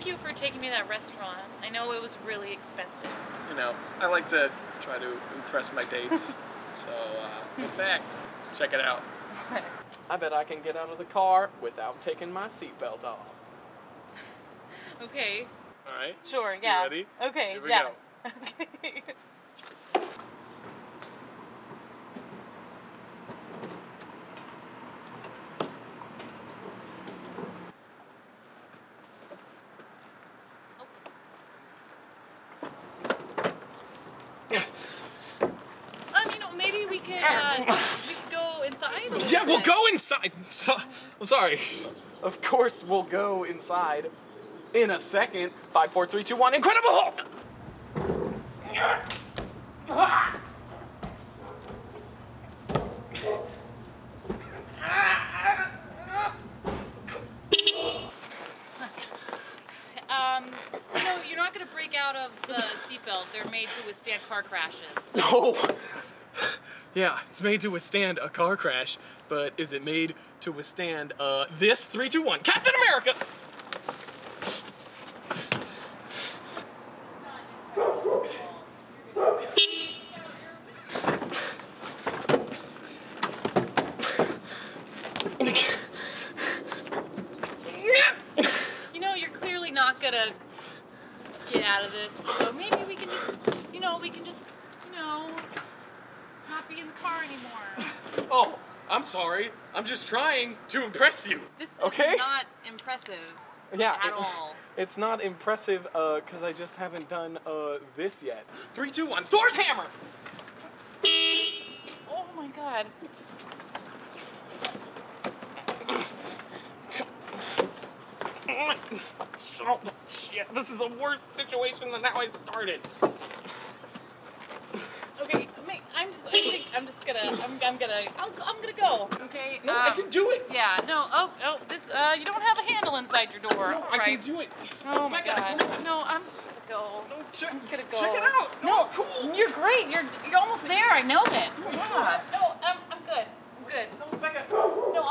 thank you for taking me to that restaurant. I know it was really expensive. You know, I like to try to impress my dates. So, in fact, check it out. I bet I can get out of the car without taking my seatbelt off. Okay. All right. Sure, yeah. You ready? Okay, Here we yeah. go. Okay. Maybe we could go inside a little Yeah, we'll bit. go inside. I'm sorry. Of course, we'll go inside in a second. 5, 4, 3, 2, 1. Incredible Hulk! You're not going to break out of the seatbelt. They're made to withstand car crashes. No. Yeah, it's made to withstand a car crash, but is it made to withstand this? 3, 2, 1. Captain America! You're clearly not going to get out of this, so maybe we can just, not be in the car anymore. Oh, I'm sorry. I'm just trying to impress you. This is Okay. not impressive Yeah, at all. It's not impressive because I just haven't done this yet. 3, 2, 1. Thor's hammer! Oh my god. Oh, shit, this is a worse situation than how I started. Okay, I'm gonna go. Okay. No, I can do it. Yeah. No. This. You don't have a handle inside your door. No, I can do it. Oh my god. No, I'm just gonna go. I'm just gonna go. Check it out. No, cool. You're great. You're almost there. I know it. Yeah. No, I'm good. I'm good. No, Becca. No,